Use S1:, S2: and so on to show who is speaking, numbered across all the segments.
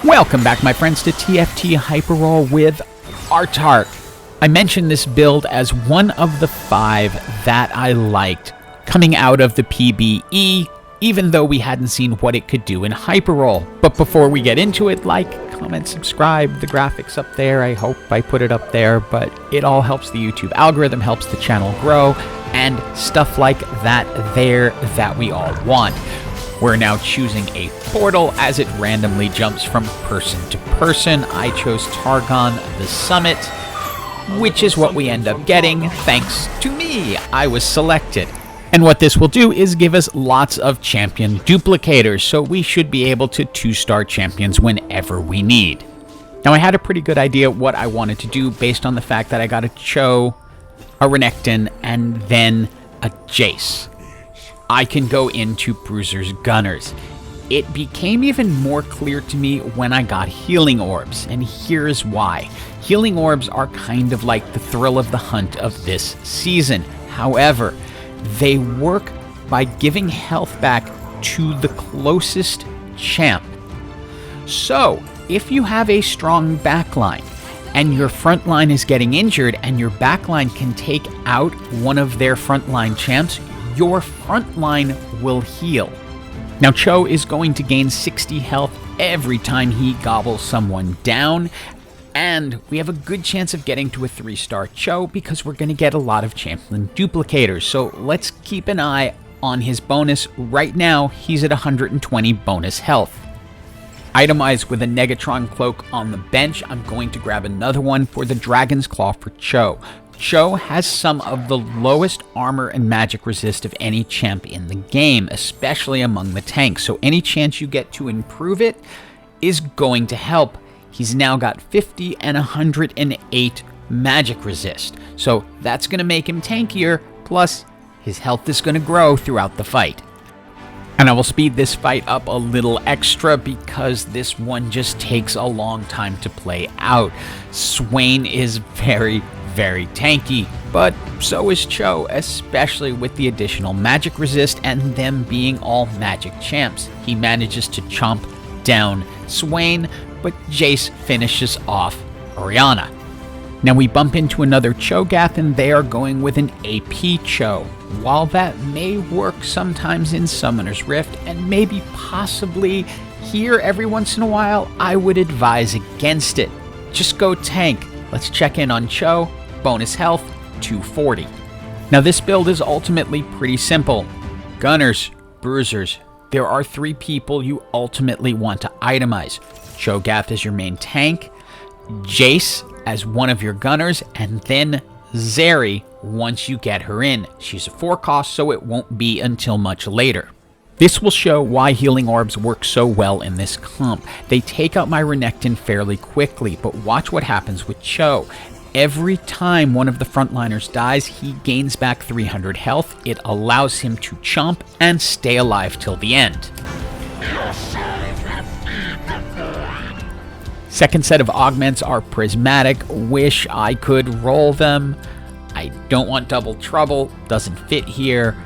S1: Welcome back, my friends, to TFT Hyperroll with Taric. I mentioned this build as one of the 5 that I liked coming out of the PBE, even though we hadn't seen what it could do in Hyperroll. But before we get into it, like, comment, subscribe. The graphics up there, I hope I put it up there, but it all helps the YouTube algorithm, helps the channel grow, and stuff like that there that we all want. We're now choosing a portal as it randomly jumps from person to person. I chose Targon the Summit, which is what we end up getting thanks to me. I was selected. And what this will do is give us lots of champion duplicators, so we should be able to 2-star champions whenever we need. Now, I had a pretty good idea what I wanted to do based on the fact that I got a Cho, a Renekton, and then a Jace. I can go into Bruisers Gunners. It became even more clear to me when I got healing orbs, and here's why. Healing orbs are kind of like the thrill of the hunt of this season. However, they work by giving health back to the closest champ. So, if you have a strong backline, and your front line is getting injured, and your backline can take out one of their frontline champs, your front line will heal. Now, Cho is going to gain 60 health every time he gobbles someone down, and we have a good chance of getting to a 3-star Cho because we're going to get a lot of champion duplicators. So let's keep an eye on his bonus. Right now, he's at 120 bonus health. Itemize with a Negatron cloak on the bench. I'm going to grab another one for the Dragon's Claw for Cho. Cho has some of the lowest armor and magic resist of any champ in the game, especially among the tanks, so any chance you get to improve it is going to help. He's now got 50 and 108 magic resist, so that's going to make him tankier, plus his health is going to grow throughout the fight. And I will speed this fight up a little extra because this one just takes a long time to play out. Swain is very tanky, but so is Cho, especially with the additional magic resist and them being all magic champs. He manages to chomp down Swain, but Jace finishes off Orianna. Now we bump into another Cho'Gath, and they are going with an AP Cho. While that may work sometimes in Summoner's Rift, and maybe possibly here every once in a while, I would advise against it. Just go tank. Let's check in on Cho. Bonus health, 240. Now this build is ultimately pretty simple. Gunners, Bruisers. There are 3 people you ultimately want to itemize. Cho'Gath as your main tank, Jace as one of your gunners, and then Zeri once you get her in. She's a 4 cost, so it won't be until much later. This will show why healing orbs work so well in this comp. They take out my Renekton fairly quickly, but watch what happens with Cho. Every time one of the frontliners dies, he gains back 300 health. It allows him to chomp and stay alive till the end. Second set of augments are prismatic. Wish I could roll them. I don't want double trouble, doesn't fit here.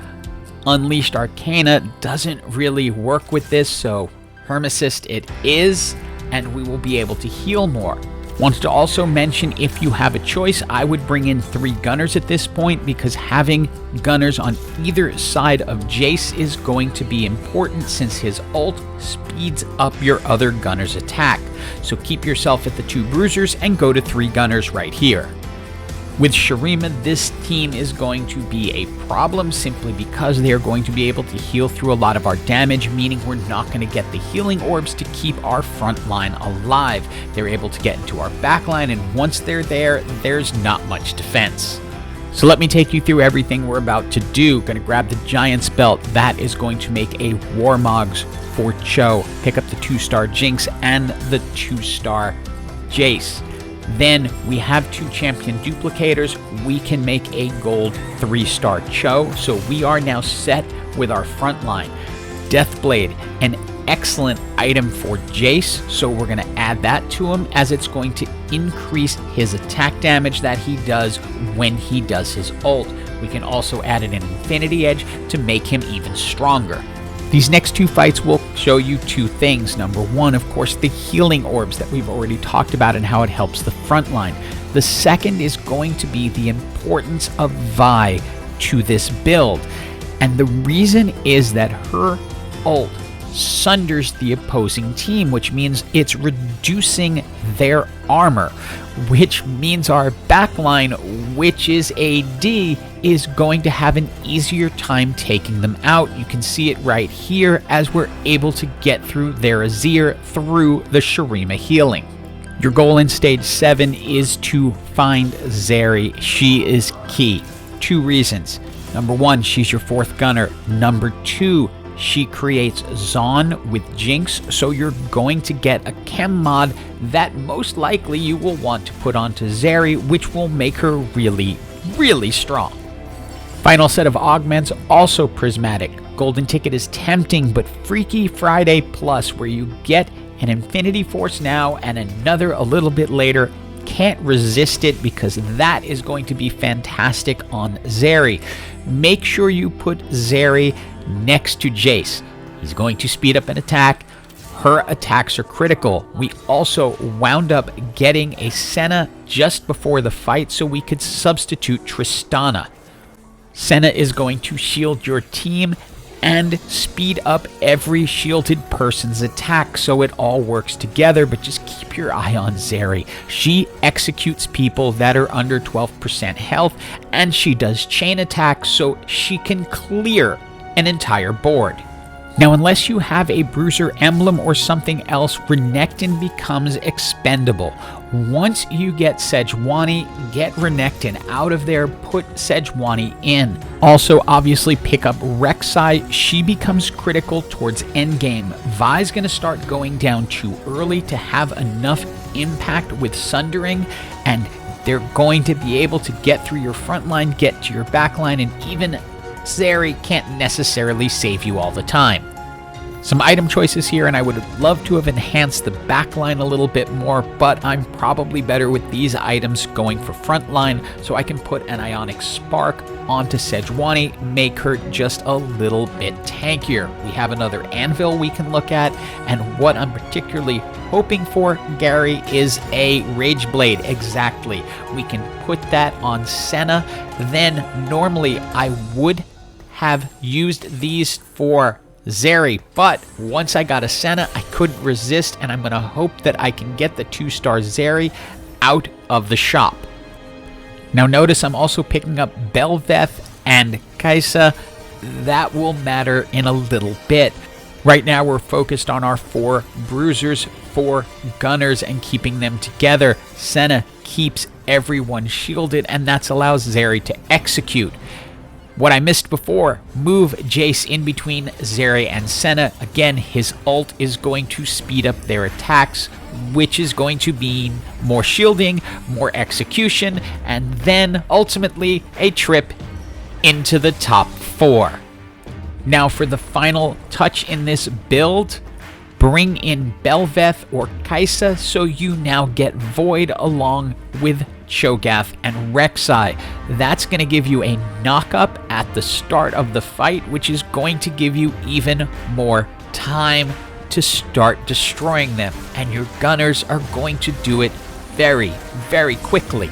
S1: Unleashed Arcana doesn't really work with this, so Hermesist it is, and we will be able to heal more. Wanted to also mention, if you have a choice, I would bring in 3 gunners at this point, because having gunners on either side of Jace is going to be important since his ult speeds up your other gunner's attack. So keep yourself at the 2 bruisers and go to 3 gunners right here. With Shurima, this team is going to be a problem simply because they are going to be able to heal through a lot of our damage, meaning we're not going to get the healing orbs to keep our front line alive. They're able to get into our back line, and once they're there, there's not much defense. So let me take you through everything we're about to do. Going to grab the Giant's Belt. That is going to make a Warmogs for Cho. Pick up the 2-star Jinx and the 2-star Jace. Then we have 2 champion duplicators. We can make a gold 3-star Cho, so we are now set with our front line. Deathblade, an excellent item for Jace, so we're going to add that to him as it's going to increase his attack damage that he does when he does his ult. We can also add an Infinity Edge to make him even stronger. These next two fights will show you two things. Number one, of course, the healing orbs that we've already talked about and how it helps the front line. The second is going to be the importance of Vi to this build. And the reason is that her ult sunders the opposing team, which means it's reducing their armor, which means our backline, which is AD, is going to have an easier time taking them out. You can see it right here as we're able to get through their Azir through the Shurima healing. Your goal in stage 7 is to find Zeri. She is key. 2 reasons. Number 1, she's your 4th gunner. Number 2, she creates Zon with Jinx, so you're going to get a chem mod that most likely you will want to put onto Zeri, which will make her really, really strong. Final set of augments, also prismatic. Golden ticket is tempting, but Freaky Friday Plus, where you get an Infinity Force now and another a little bit later. Can't resist it because that is going to be fantastic on Zeri. Make sure you put Zeri next to Jace. He's going to speed up an attack. Her attacks are critical. We also wound up getting a Senna just before the fight so we could substitute Tristana. Senna is going to shield your team and speed up every shielded person's attack so it all works together, but just keep your eye on Zeri. She executes people that are under 12% health, and she does chain attacks so she can clear an entire board. Now, unless you have a Bruiser emblem or something else, Renekton becomes expendable. Once you get Sejuani, get Renekton out of there, put Sejuani in. Also, obviously, pick up Rek'Sai. She becomes critical towards endgame. Vi's going to start going down too early to have enough impact with Sundering, and they're going to be able to get through your front line, get to your back line, and even Zeri can't necessarily save you all the time. Some item choices here, and I would love to have enhanced the backline a little bit more, but I'm probably better with these items going for frontline, so I can put an Ionic Spark onto Sejuani, make her just a little bit tankier. We have another Anvil we can look at, and what I'm particularly hoping for, Gary, is a Rage Blade. Exactly. We can put that on Senna. Then normally I would have used these for Zeri, but once I got a Senna, I couldn't resist, and I'm going to hope that I can get the 2-star Zeri out of the shop. Now notice I'm also picking up Bel'Veth and Kai'Sa. That will matter in a little bit. Right now we're focused on our 4 Bruisers, 4 Gunners, and keeping them together. Senna keeps everyone shielded, and that allows Zeri to execute. What I missed before, move Jace in between Zeri and Senna. Again, his ult is going to speed up their attacks, which is going to mean more shielding, more execution, and then ultimately a trip into the top 4. Now for the final touch in this build, bring in Bel'Veth or Kai'Sa so you now get Void along with Cho'Gath and Rek'Sai. That's going to give you a knock-up at the start of the fight, which is going to give you even more time to start destroying them, and your Gunners are going to do it very, very quickly.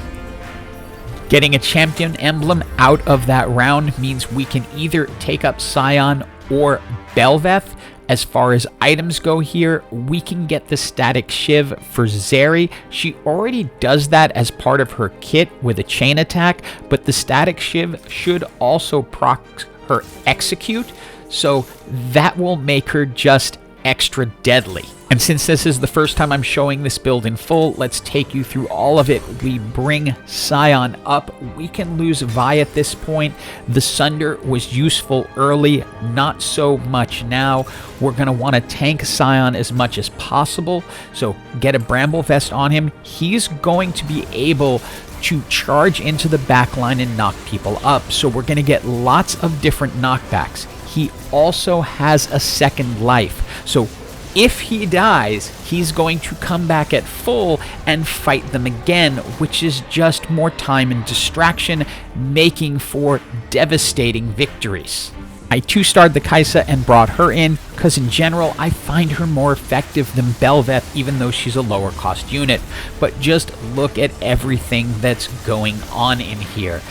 S1: Getting a champion emblem out of that round means we can either take up Sion or Bel'Veth. As far as items go here, we can get the Static Shiv for Zeri. She already does that as part of her kit with a chain attack, but the Static Shiv should also proc her Execute, so that will make her just extra deadly. And since this is the first time I'm showing this build in full, let's take you through all of it. We bring Sion up. We can lose Vi at this point. The Sunder was useful early, not so much now. We're going to want to tank Sion as much as possible, so get a Bramble Vest on him. He's going to be able to charge into the backline and knock people up, so we're going to get lots of different knockbacks. He also has a second life, so if he dies, he's going to come back at full and fight them again, which is just more time and distraction, making for devastating victories. I 2-starred the Kai'Sa and brought her in, because in general I find her more effective than Bel'Veth, even though she's a lower cost unit. But just look at everything that's going on in here.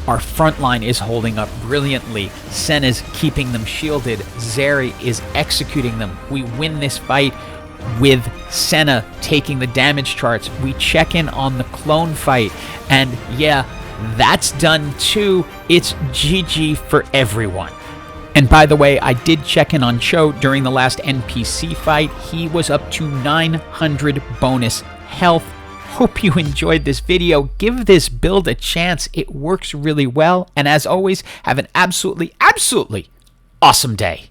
S1: Our front line is holding up brilliantly. Senna's keeping them shielded. Zeri is executing them. We win this fight with Senna taking the damage charts. We check in on the clone fight, and yeah, that's done too. It's GG for everyone. And by the way, I did check in on Cho during the last NPC fight. He was up to 900 bonus health. Hope you enjoyed this video. Give this build a chance. It works really well. And as always, have an absolutely awesome day.